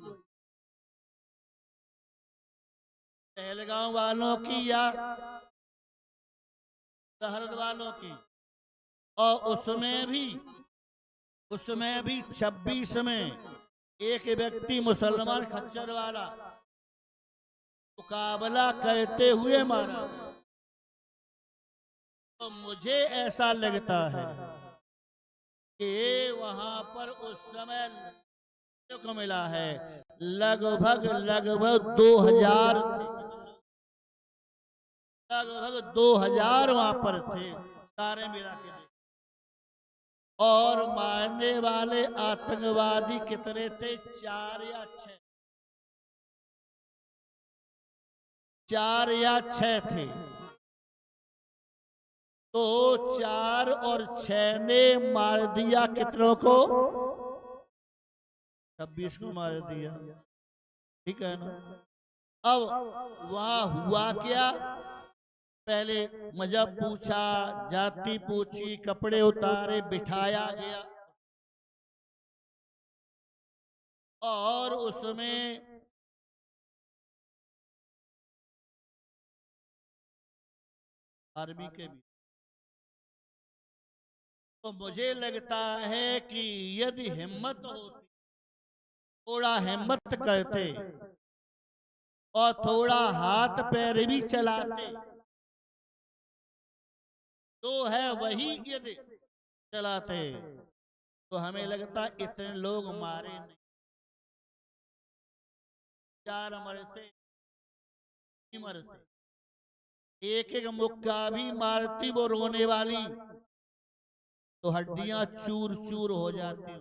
पहलगाम वालों की या सरहद वालों की? और उसमें भी 26 में एक व्यक्ति मुसलमान खच्चर वाला मुकाबला करते हुए मारा। तो मुझे ऐसा लगता है कि वहां पर उस समय को मिला है लगभग 2000, लगभग 2000 वहां पर थे सारे मिला के। और मारने वाले आतंकवादी कितने थे? 4 या 6, 4 या 6 थे। तो 4 और 6 ने मार दिया कितनों को? 26 को मार दिया, ठीक है ना? अब वहां हुआ क्या? पहले मजहब पूछा, जाति पूछी, कपड़े उतारे, बिठाया गया, और उसमें आर्मी के भी। तो मुझे लगता है कि यदि हिम्मत होती, थोड़ा हिम्मत करते और थोड़ा हाथ पैर भी चलाते, तो है वही यदि चलाते, तो हमें लगता इतने लोग मारे नहीं। 4 मरते, मरते, एक एक मुक्का भी मारती वो रोने वाली, तो हड्डियां चूर चूर हो जाती।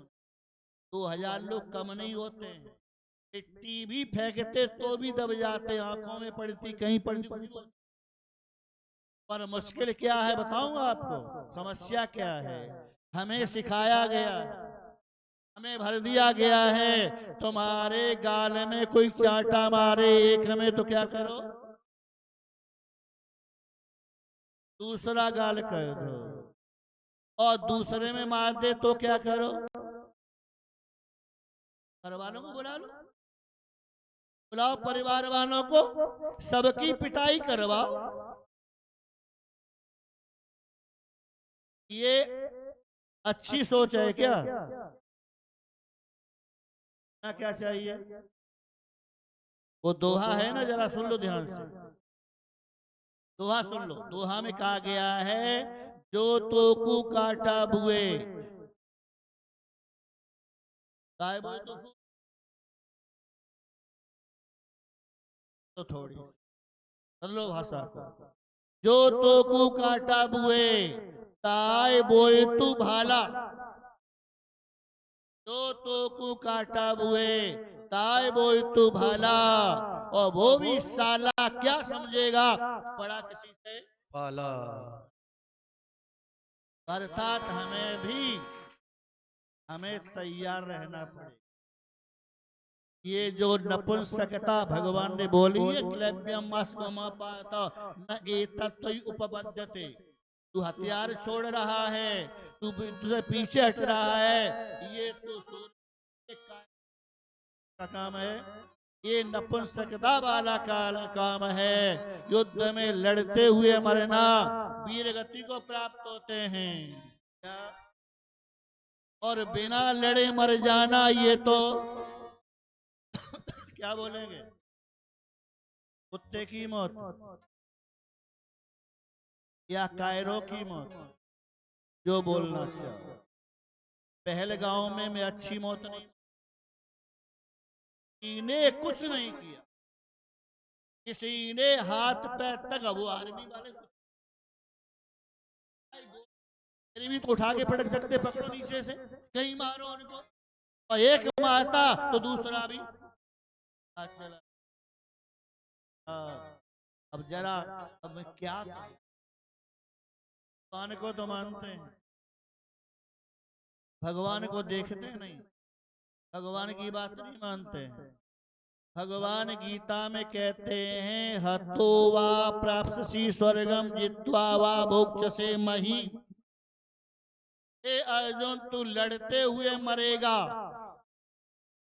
2000 लोग कम नहीं होते हैं। मिट्टी भी फेंकते तो भी दब जाते, आंखों में पड़ती, कहीं पड़ती। पर मुश्किल क्या है बताऊंगा आपको, समस्या क्या है? हमें सिखाया गया हमें भर दिया गया है। तुम्हारे गाल में कोई चांटा मारे एक में तो क्या करो, दूसरा गाल कर दो, और दूसरे में मार दे तो क्या करो, घर वालों को बुला लो, बुलाओ परिवार वालों को, सबकी पिटाई करवाओ। ये अच्छी सोच है क्या? क्या चाहिए? वो दोहा है ना, जरा सुन लो ध्यान से, दोहा सुन लो। दोहा में कहा गया है, जो तोकू काटा बुए, काय बोए तो थोड़ी सुन लो भाषा को। जो तोकू काटा बुए, ताय बोए तू भाला। जो तोकू काटा बुए, ताय बोए तू भाला। और वो भी साला क्या समझेगा, पड़ा किसी से पाला। अर्थात हमें तैयार रहना पड़ेगा। ये जो नपुंसकता भगवान ने बोली है, क्लैप्यम न एतत्तै उपपद्यते, तू हथियार छोड़ रहा है, तू तुझे पीछे हट रहा है, ये तो सूर्य का काम है, ये नपुंसकता वाला काम है। युद्ध में लड़ते हुए मरना वीर गति को प्राप्त होते हैं, और बिना लड़े मर जाना ये तो क्या बोलेंगे, कुत्ते की मौत या कायरों की मौत, जो बोलना चाहो। पहलगांव में मैं अच्छी मौत नहीं, इन्हें कुछ नहीं किया, किसी ने हाथ पैर तक, वो आर्मी वाले भी तो उठा के पटक सकते, पकड़ो नीचे से, कहीं मारो उनको, और एक मारता तो दूसरा भी चला। अब जरा, अब मैं क्या भगवान को तो मानते हैं, भगवान को देखते नहीं, भगवान की बात नहीं मानते हैं। भगवान गीता में कहते हैं, हतो वा प्राप्स्यसि स्वर्गम जित्वा वा भोक्ष्यसे मही। हे अर्जुन, तू लड़ते हुए मरेगा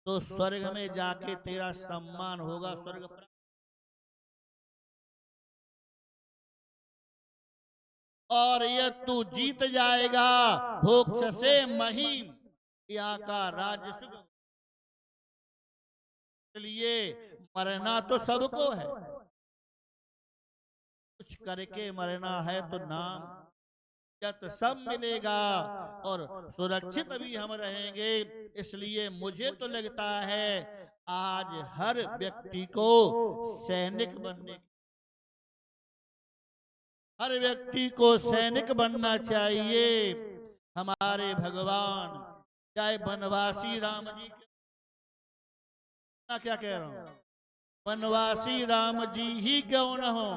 तो स्वर्ग में जाके तेरा सम्मान होगा, स्वर्ग प्राप्त। और ये तू जीत जाएगा, भोक्ष्यसे महीम, यहाँ का राज्य सुख। इसलिए मरना तो सबको है, कुछ करके मरना है तो नाम तो सब मिलेगा, और सुरक्षित भी हम रहेंगे। इसलिए मुझे तो लगता है आज हर व्यक्ति को सैनिक बनने, हर व्यक्ति को सैनिक बनना चाहिए। हमारे भगवान, चाहे वनवासी राम जी, क्या कह रहा हूं, वनवासी राम जी ही क्यों न हो,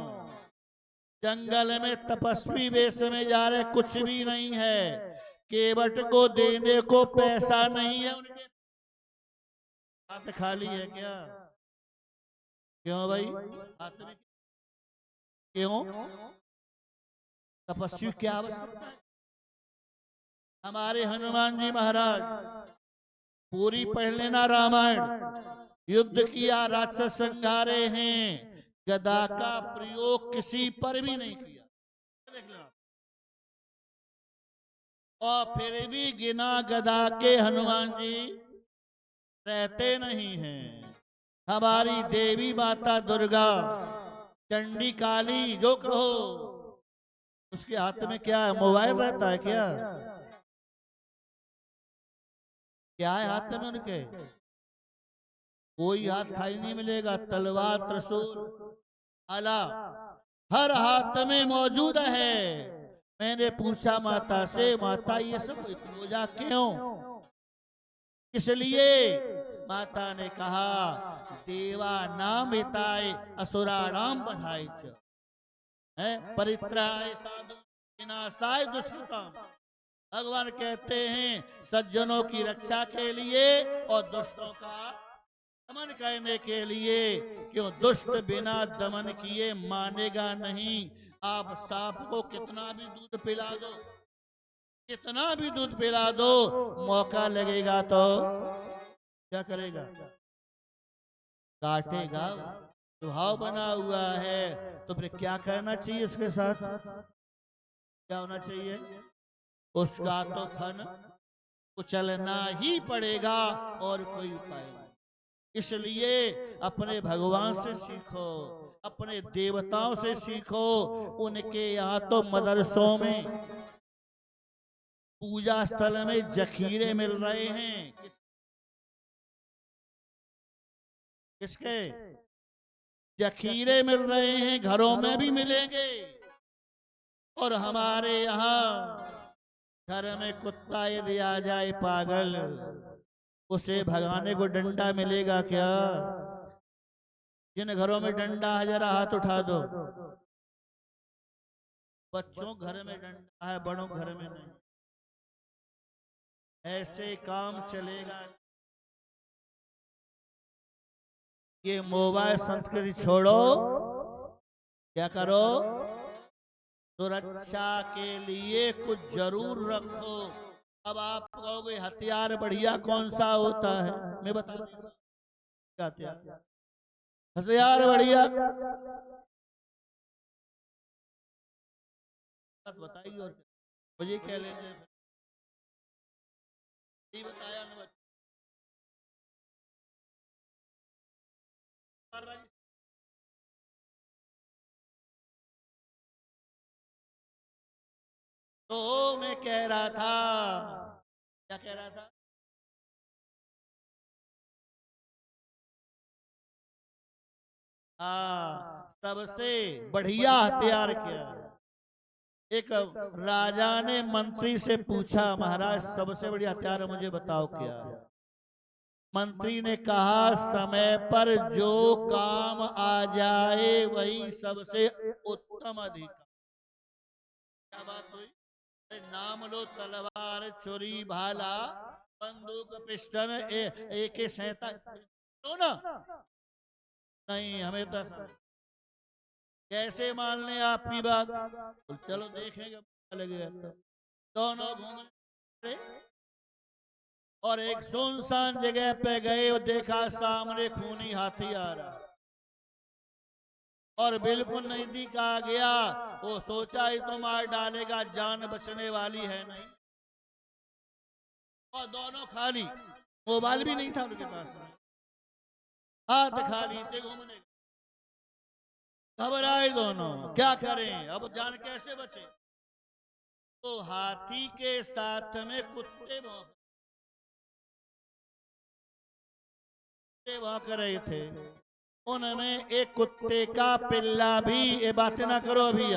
जंगल में तपस्वी वेश में जा रहे, कुछ भी नहीं है, केवट को देने को पैसा नहीं है, उनके हाथ खाली है क्या? क्यों भाई, हाथ में क्यों? तपस्वी क्या आवश्यकता है? हमारे हनुमान जी महाराज, पूरी पढ़ लेना रामायण, युद्ध किया, राक्षस संघारे हैं, गदा का प्रयोग किसी पर भी नहीं किया, देख लो। और फिर भी बिना गदा के हनुमान जी रहते नहीं हैं। हमारी देवी माता दुर्गा, चंडी काली जो कहो, उसके हाथ में क्या है, मोबाइल रहता है क्या? क्या है हाथ में उनके? कोई हाथ खाली नहीं मिलेगा, तलवार त्रिशूल आला हर हाथ में मौजूद है। मैंने पूछा माता से, माता ये सब पूजा क्यों? इसलिए माता ने कहा, देवा नाम हिताय असुरा नाम बधाई, परित्राय साधु विनाशाय दुष्कृताम। भगवान कहते हैं सज्जनों की रक्षा के लिए और दुष्टों का दमन करने के लिए। क्यों? दुष्ट बिना दमन किए मानेगा नहीं। आप सांप को कितना भी दूध पिला दो, कितना भी दूध पिला दो, मौका लगेगा तो क्या करेगा? काटेगा। स्वभाव बना हुआ है। तो फिर क्या करना चाहिए उसके साथ? क्या होना चाहिए? उसका तो फन कुचलना ही पड़ेगा और कोई उपाय नहीं। इसलिए अपने भगवान से सीखो, अपने देवताओं से सीखो। उनके यहाँ तो मदरसों में, पूजा स्थल में जखीरे मिल रहे हैं। किसके? जखीरे मिल रहे हैं, घरों में भी मिलेंगे। और हमारे यहाँ घर में कुत्ता यदि आ जाए पागल, उसे भगाने को डंडा मिलेगा क्या? जिन घरों में डंडा है जरा हाथ उठा दो। बच्चों घर में डंडा है, बड़ों घर में नहीं। ऐसे काम चलेगा। ये मोबाइल संस्कृति छोड़ो, क्या करो? सुरक्षा के लिए कुछ जरूर रखो। अब आप कहोगे हथियार बढ़िया कौन सा होता है? मैं बता दूं क्या हथियार बढ़िया बताइए। और मुझे क्या लेंगे? ये बताया ना तो मैं कह रहा था, क्या कह रहा था? हाँ, सबसे बढ़िया हथियार क्या है? एक राजा ने मंत्री से पूछा, महाराज सबसे बढ़िया हथियार मुझे बताओ क्या है? मंत्री ने कहा, समय पर जो काम आ जाए वही सबसे उत्तम अधिकार। क्या बात हुई? नाम लो तलवार, छुरी, भाला, बंदूक, पिस्टन, AK-47 तो ना नहीं, हमें तो कैसे मान लें आपकी बात? तो चलो देखेंगे, लगेगा तो। दोनों घूमने और एक सुनसान जगह पे गए और देखा सामने खूनी हाथी आ रहा और बिल्कुल नजदीक आ गया। वो सोचा ही तो मार डालेगा, जान बचने वाली है नहीं। और दोनों खाली, मोबाइल भी नहीं था उनके पास, हाथ खाली थे घूमने। घबराए दोनों, क्या करें अब, जान कैसे बचे? तो हाथी के साथ में कुत्ते भौंक रहे थे। उनमें एक कुत्ते का पिल्ला भी, ये बातें ना करो अभी,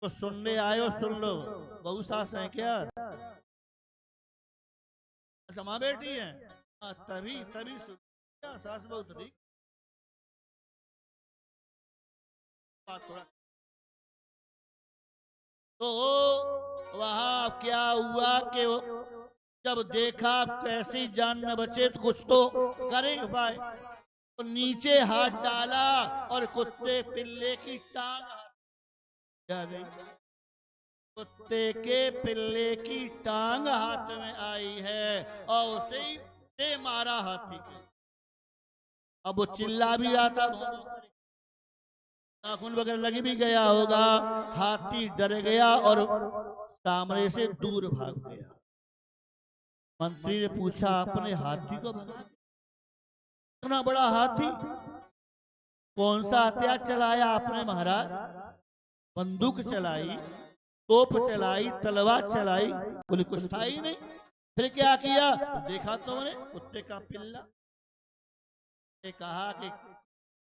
तो सुनने आयो सुन लो। बहू सास है क्या? अच्छा, माँ बेटी है। तभी तभी सुन, सास बहू तभी बात थोड़ा। तो वहां क्या हुआ कि जब देखा कैसी जान न बचे तो कुछ तो करेंगे भाई, तो नीचे हाथ डाला और कुत्ते पिल्ले की टांग आ गई। कुत्ते के पिल्ले की टांग हाथ में आई है और उसे ही से मारा हाथी के। अब वो चिल्ला भी रहा था, नाखून वगैरह लगी भी गया होगा। हाथी डर गया और सामने से दूर भाग गया। मंत्री ने पूछा, अपने हाथी को भगा? इतना बड़ा हाथी, कौन सा हथियार चलाया आपने महाराज? बंदूक चलाई, तोप चलाई, तलवार चलाई? बोले कुछ था ही नहीं। फिर क्या किया? देखा तो मैंने कुत्ते का पिल्ला। ने कहा कि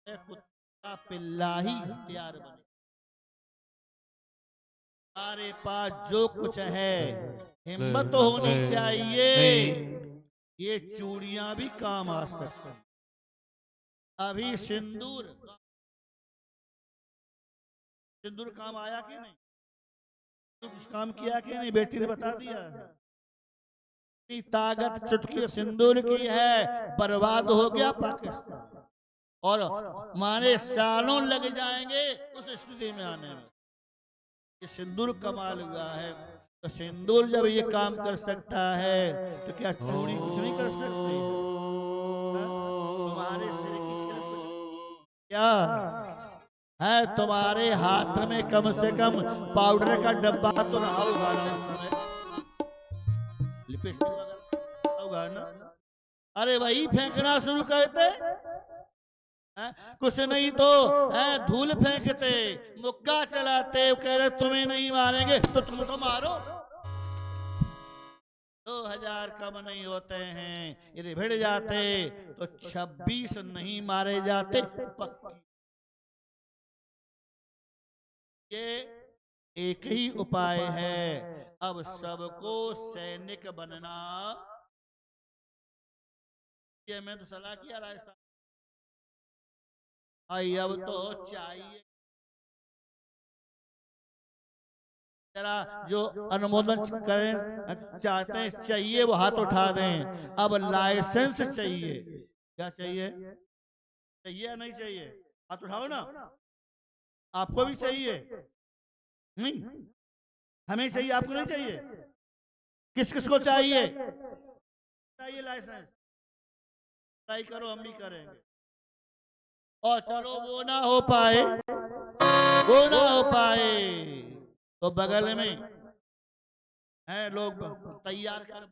कुत्ते का पिल्ला ही हथियार बने। हमारे पास जो कुछ है हिम्मत होनी चाहिए, ये चूड़ियां भी काम आ सकती हैं। अभी सिंदूर काम आया कि नहीं? तू कुछ काम किया कि नहीं? बेटी ने बता दिया। इतनी ताकत चुटकी सिंदूर की है, बर्बाद हो गया पाकिस्तान। और मारे सालों लग जाएंगे उस स्थिति में आने में। ये सिंदूर कमाल हुआ है। तो सिंदूर जब ये काम कर सकता है तो क्या चोरी कुछ नहीं कर सकती? हाँ? तुम्हारे सिर की किरण कुछ क्या है? तुम्हारे हाथ में कम से कम पाउडर का डब्बा तो रहा होगा ना उस समय, लिपस्टिक वगैरह होगा ना? अरे वही फेंकना शुरू करते, कुछ नहीं तो धूल फेंकते, मुक्का चलाते, कह रहे तुम्हें नहीं मारेंगे तो तुम तो मारो। 2000 कम नहीं होते हैं, यदि भिड़ जाते तो 26 नहीं मारे जाते पक्की। ये एक ही उपाय है, अब सबको सैनिक बनना। ये मैं तो सलाह किया राजस्थान आई, अब तो चाहिए जरा जो अनुमोदन करें चाहते हैं, चाहिए वो हाथ उठा दें। अब लाइसेंस चाहिए। क्या चाहिए? चाहिए या नहीं चाहिए? हाथ उठाओ ना। आपको भी चाहिए? नहीं, हमें चाहिए, आपको नहीं चाहिए? किस किस को चाहिए? चाहिए लाइसेंस। ट्राई करो, हम भी करेंगे। और चलो वो ना हो पाए, वो ना हो पाए तो बगल में है लोग तैयार कर,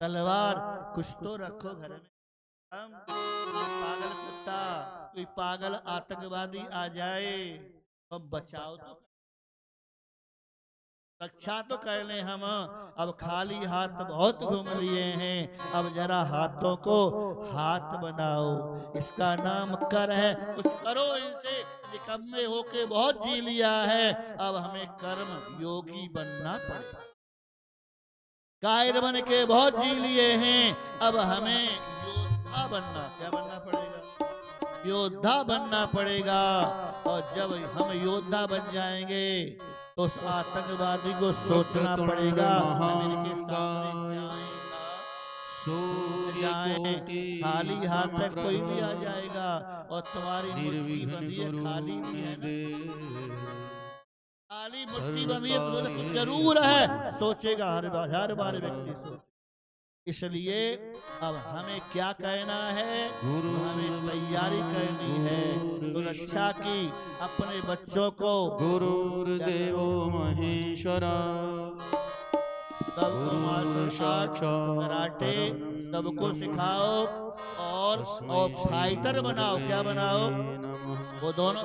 तलवार कुछ तो रखो घर में। हम पागल कुत्ता, कोई पागल आतंकवादी आ जाए तो बचाओ, तो रक्षा तो कर ले हम। अब खाली हाथ बहुत घूम लिए हैं, अब जरा हाथों को हाथ बनाओ। इसका नाम कर है, कुछ करो इनसे। निकम्मे होके बहुत जी लिया है, अब हमें कर्म योगी बनना पड़ेगा। कायर बन के बहुत जी लिए हैं, अब हमें योद्धा बनना, क्या बनना पड़ेगा? योद्धा बनना पड़ेगा। और जब हम योद्धा बन जाएंगे तो उस आतंकवादी को सोचना पड़ेगा अमेरिका के सामने जाएं, खाली हाथ तक कोई भी आ जाएगा और तुम्हारी मुट्ठी बंधी है, खाली भी है ना, खाली मुट्ठी बंधी है तो कुछ जरूर है, सोचेगा हर बार व्यक्ति सोच। इसलिए अब हमें क्या कहना है? हमें तैयारी करनी है सुरक्षा की। अपने बच्चों को गुरुर्देवो महेश्वरा कराटे सबको सिखाओ और फाइटर बनाओ। क्या बनाओ? वो दोनों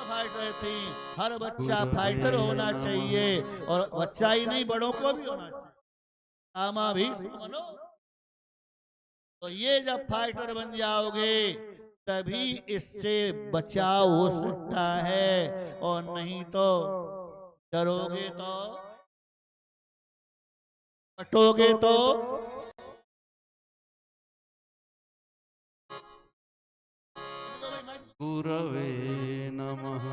फाइटर थी। हर बच्चा फाइटर होना चाहिए, और बच्चा ही नहीं बड़ों को भी होना चाहिए। आमा भी बनो। तो ये जब फाइटर बन जाओगे तभी इससे बचाव हो सकता है, और नहीं तो डरोगे तो, हटोगे तो गुरवे नमः।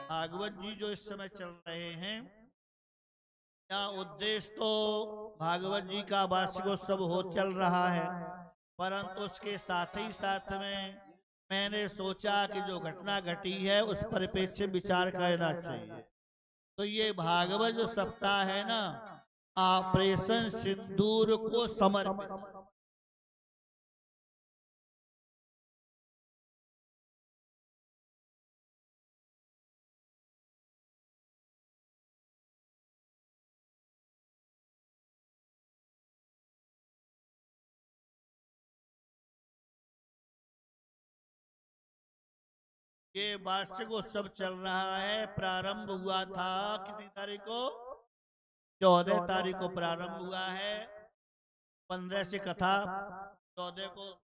भागवत जी जो इस समय चल रहे हैं, यहाँ उद्देश्य तो भागवत जी का वार्षिकोत्सव हो चल रहा है, परंतु उसके साथ ही साथ में मैंने सोचा कि जो घटना घटी है उस परिप्रेक्ष्य विचार करना चाहिए। तो ये भागवत जो सप्ताह है ना, ऑपरेशन सिंदूर को समर्पित। ये वार्षिक उत्सव चल रहा है, प्रारंभ हुआ था कितनी तारीख को? 14 तारीख को प्रारंभ हुआ है। 15 से कथा, 14 को